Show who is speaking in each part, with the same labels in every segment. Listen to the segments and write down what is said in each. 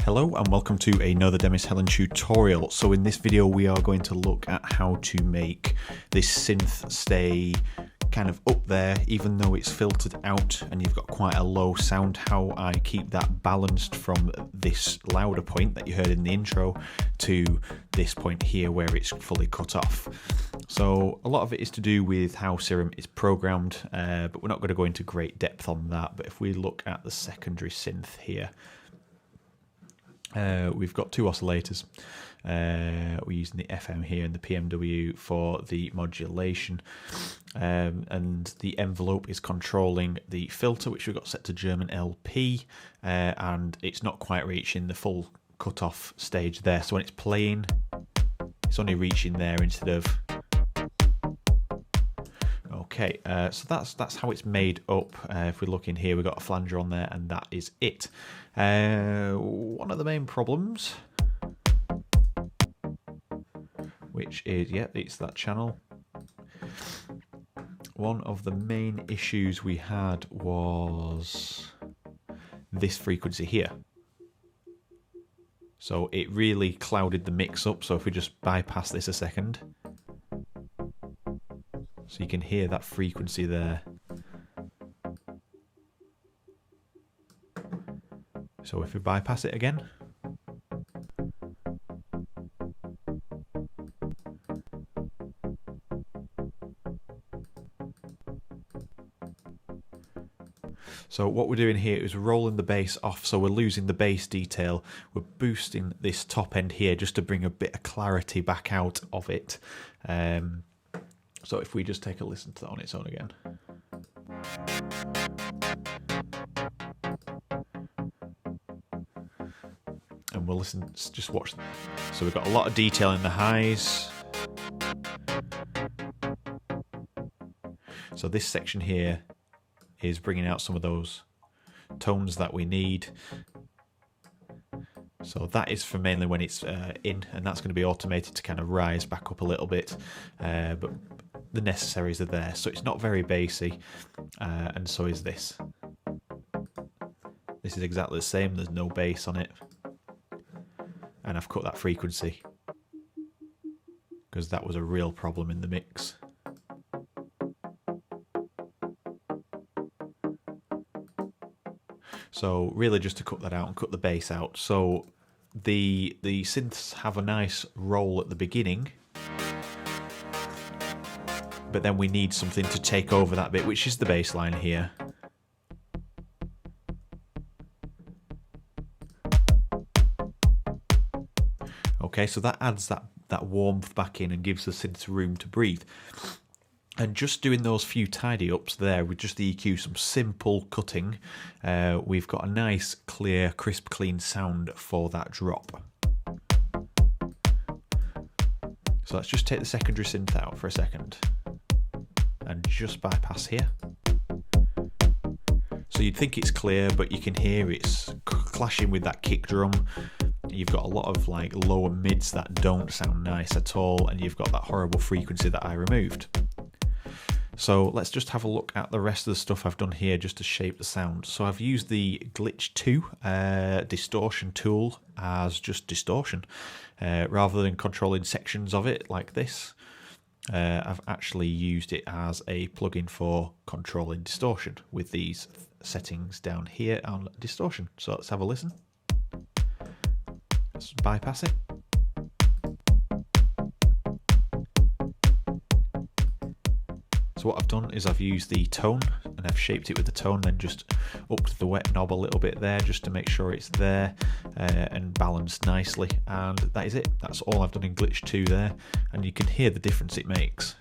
Speaker 1: Hello and welcome to another Demis Helen tutorial. So in this video we are going to look at how to make this synth stay kind of up there even though it's filtered out and you've got quite a low sound, how I keep that balanced from this louder point that you heard in the intro to this point here where it's fully cut off. So a lot of it is to do with how Serum is programmed, but we're not going to go into great depth on that. But if we look at the secondary synth here, we've got two oscillators. We're using the FM here and the PMW for the modulation, and the envelope is controlling the filter, which we've got set to German LP, and it's not quite reaching the full cut-off stage there. So when it's playing, it's only reaching there instead of. Okay, so that's how it's made up. If we look in here, we've got a flanger on there, and that is it. One of the main problems, which is, yeah, it's that channel. One of the main issues we had was this frequency here. So it really clouded the mix up. So if we just bypass this a second, so you can hear that frequency there. So if we bypass it again, so what we're doing here is rolling the bass off, so we're losing the bass detail. We're boosting this top end here just to bring a bit of clarity back out of it. So if we just take a listen to that on its own again. And we'll listen, just watch. So we've got a lot of detail in the highs. So this section here is bringing out some of those tones that we need. So that is for mainly when it's in, and that's going to be automated to kind of rise back up a little bit. But the necessaries are there, so it's not very bassy, and so is this. This is exactly the same, there's no bass on it, and I've cut that frequency because that was a real problem in the mix. So really just to cut that out and cut the bass out. So the synths have a nice roll at the beginning, but then we need something to take over that bit, which is the bass line here. Okay, so that adds that warmth back in and gives the synth room to breathe. And just doing those few tidy ups there with just the EQ, some simple cutting, we've got a nice, clear, crisp, clean sound for that drop. So let's just take the secondary synth out for a second and just bypass here. So you'd think it's clear, but you can hear it's clashing with that kick drum. You've got a lot of like lower mids that don't sound nice at all, and you've got that horrible frequency that I removed. So let's just have a look at the rest of the stuff I've done here just to shape the sound. So I've used the Glitch 2 distortion tool as just distortion. Rather than controlling sections of it like this, I've actually used it as a plugin for controlling distortion with these settings down here on distortion. So let's have a listen. Let's bypass it. So what I've done is I've used the tone and I've shaped it with the tone, then just upped the wet knob a little bit there just to make sure it's there and balanced nicely, and that is it. That's all I've done in Glitch 2 there, and you can hear the difference it makes.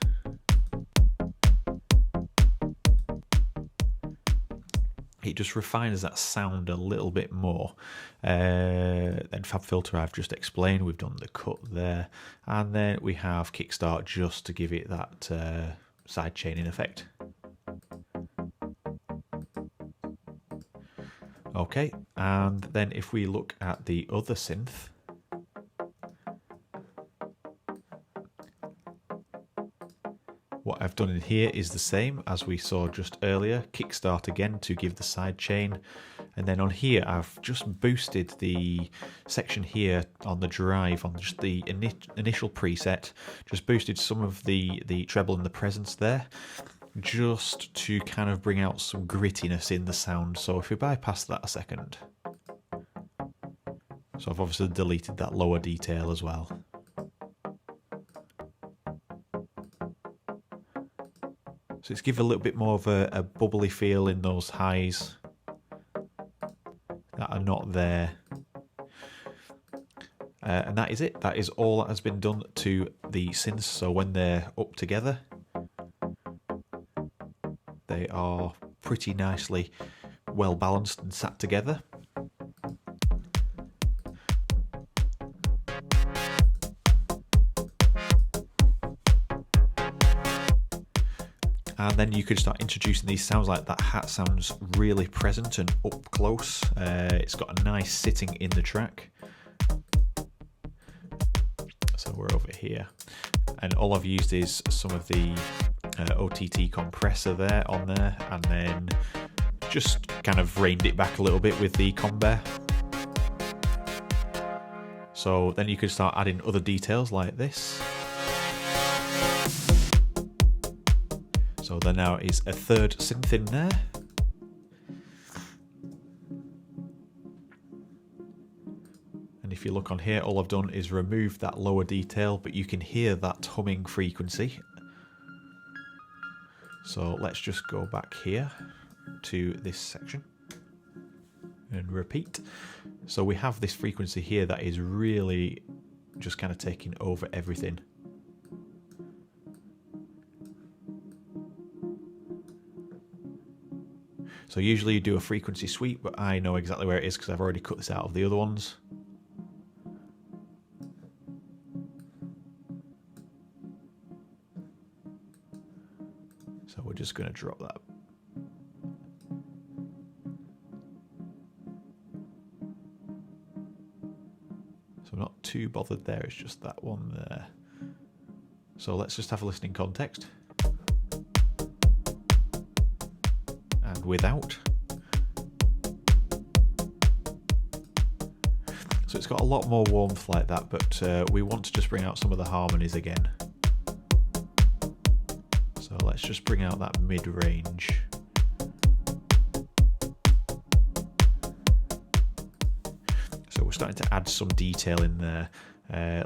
Speaker 1: It just refines that sound a little bit more. Then FabFilter I've just explained, we've done the cut there, and then we have Kickstart just to give it that side chaining effect. Okay, and then if we look at the other synth, what I've done in here is the same as we saw just earlier. Kickstart again to give the side chain. And then on here, I've just boosted the section here on the drive, on just the initial preset, just boosted some of the treble and the presence there, just to kind of bring out some grittiness in the sound. So if we bypass that a second. So I've obviously deleted that lower detail as well. So it's give a little bit more of a bubbly feel in those highs that are not there. And that is it. That is all that has been done to the synths. So when they're up together, they are pretty nicely well balanced and sat together. And then you could start introducing these sounds, like that hat sounds really present and up close. It's got a nice sitting in the track. So we're over here. And all I've used is some of the OTT compressor there on there, and then just kind of reined it back a little bit with the comber. So then you could start adding other details like this. So there now is a third synth in there. And if you look on here, all I've done is remove that lower detail, but you can hear that humming frequency. So let's just go back here to this section and repeat. So we have this frequency here that is really just kind of taking over everything. So usually you do a frequency sweep, but I know exactly where it is because I've already cut this out of the other ones. So we're just going to drop that. So I'm not too bothered there, it's just that one there. So let's just have a listening context. And without. So it's got a lot more warmth like that, but we want to just bring out some of the harmonies again. So let's just bring out that mid-range. So we're starting to add some detail in there.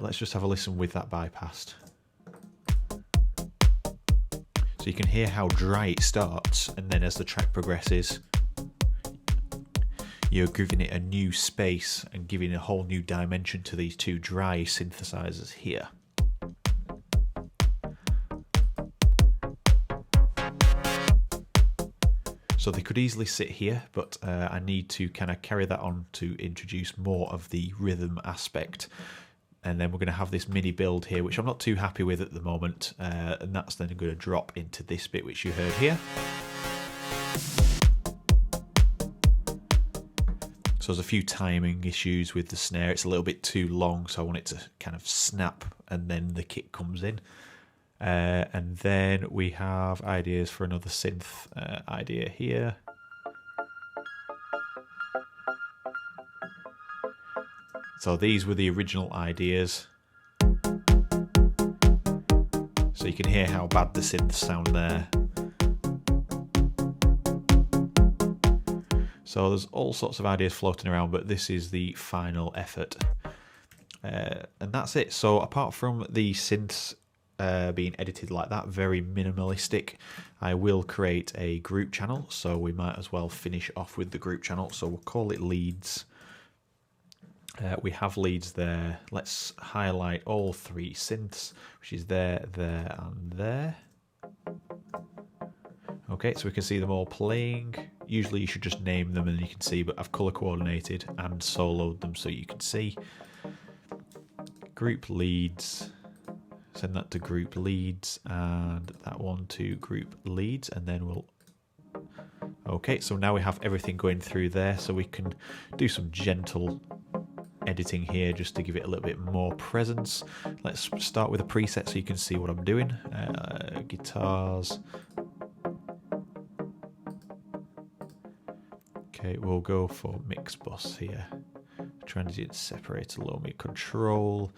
Speaker 1: Let's just have a listen with that bypassed. So you can hear how dry it starts, and then as the track progresses, you're giving it a new space and giving a whole new dimension to these two dry synthesizers here. So they could easily sit here, but I need to kind of carry that on to introduce more of the rhythm aspect. And then we're going to have this mini build here, which I'm not too happy with at the moment. And that's then going to drop into this bit, which you heard here. So there's a few timing issues with the snare. It's a little bit too long, so I want it to kind of snap and then the kick comes in. And then we have ideas for another synth idea here. So these were the original ideas. So you can hear how bad the synths sound there. So there's all sorts of ideas floating around, but this is the final effort. And that's it. So apart from the synths being edited like that, very minimalistic, I will create a group channel. So we might as well finish off with the group channel. So we'll call it leads. We have leads there. Let's highlight all three synths, which is there, there, and there. Okay, so we can see them all playing. Usually you should just name them and you can see, but I've color coordinated and soloed them so you can see. Group leads. Send that to group leads and that one to group leads, and then we'll... Okay, so now we have everything going through there, so we can do some gentle editing here just to give it a little bit more presence. Let's start with a preset so you can see what I'm doing. Guitars. Okay, we'll go for mix bus here. Transient separator, low mid control.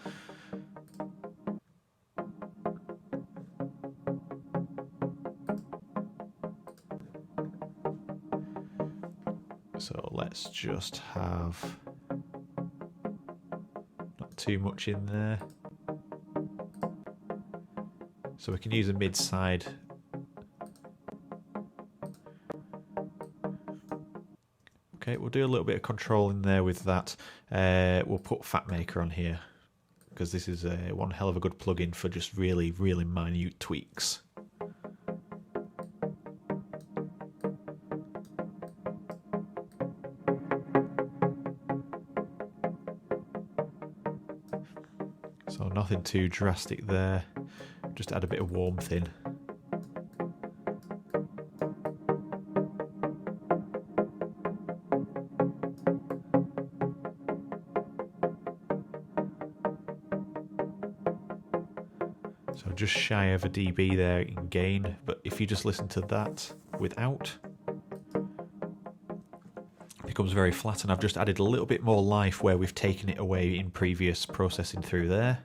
Speaker 1: So let's just have not too much in there. So we can use a mid side. Okay, we'll do a little bit of control in there with that. We'll put Fat Maker on here because this is one hell of a good plugin for just really, really minute tweaks. So nothing too drastic there, just add a bit of warmth in. So just shy of a dB there in gain, but if you just listen to that without, it becomes very flat, and I've just added a little bit more life where we've taken it away in previous processing through there.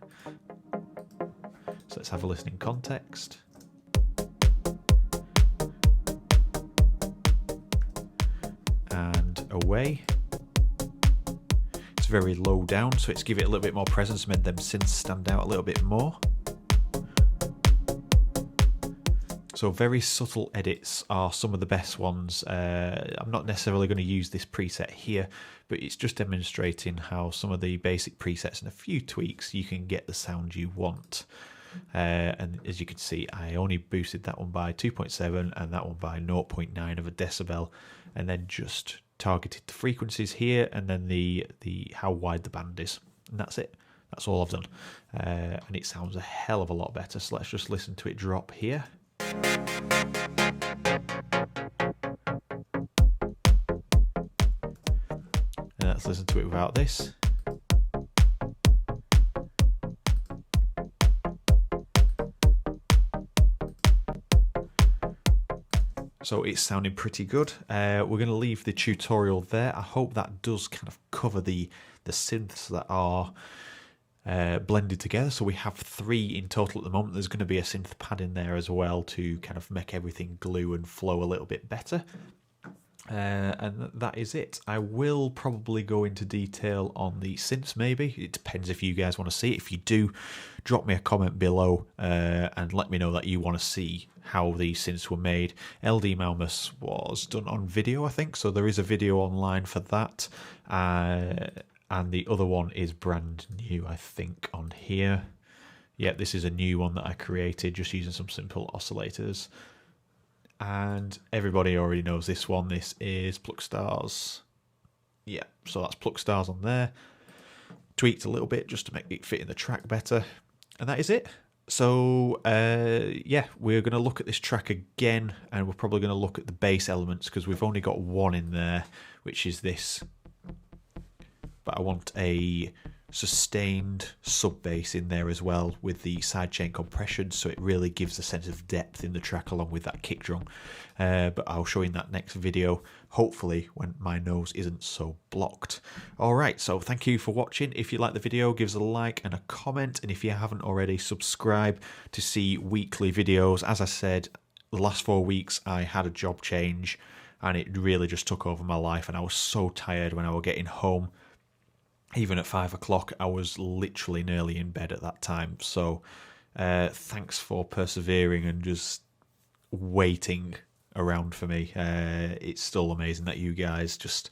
Speaker 1: So let's have a listen in context. And away. It's very low down, so it's give it a little bit more presence, made them synths stand out a little bit more. So very subtle edits are some of the best ones. I'm not necessarily going to use this preset here, but it's just demonstrating how some of the basic presets and a few tweaks you can get the sound you want. And as you can see, I only boosted that one by 2.7 and that one by 0.9 of a decibel, and then just targeted the frequencies here and then the how wide the band is, and that's it. That's all I've done, and it sounds a hell of a lot better. So let's just listen to it drop here. And let's listen to it without this. So it's sounding pretty good. We're going to leave the tutorial there. I hope that does kind of cover the synths that are blended together. So we have 3 in total at the moment. There's going to be a synth pad in there as well to kind of make everything glue and flow a little bit better. And that is it. I will probably go into detail on the synths maybe. It depends if you guys want to see it. If you do, drop me a comment below and let me know that you want to see how these synths were made. LD Malmus was done on video, I think, so there is a video online for that. And the other one is brand new, I think, on here. Yeah, this is a new one that I created just using some simple oscillators. And everybody already knows this one. This is Pluck Stars. Yeah, so that's Pluck Stars on there. Tweaked a little bit just to make it fit in the track better. And that is it. So, yeah, we're going to look at this track again, and we're probably going to look at the bass elements because we've only got one in there, which is this. But I want a sustained sub bass in there as well with the sidechain compression, so it really gives a sense of depth in the track along with that kick drum. But I'll show you in that next video, hopefully when my nose isn't so blocked. Alright, so thank you for watching. If you like the video, give us a like and a comment, and if you haven't already, subscribe to see weekly videos. As I said, the last 4 weeks I had a job change and it really just took over my life, and I was so tired when I was getting home. Even at 5 o'clock, I was literally nearly in bed at that time. So thanks for persevering and just waiting around for me. It's still amazing that you guys just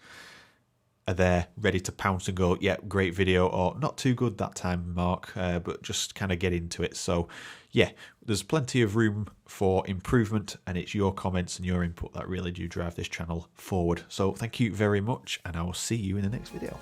Speaker 1: are there ready to pounce and go, yeah, great video, or not too good that time, Mark, but just kind of get into it. So yeah, there's plenty of room for improvement, and it's your comments and your input that really do drive this channel forward. So thank you very much, and I will see you in the next video.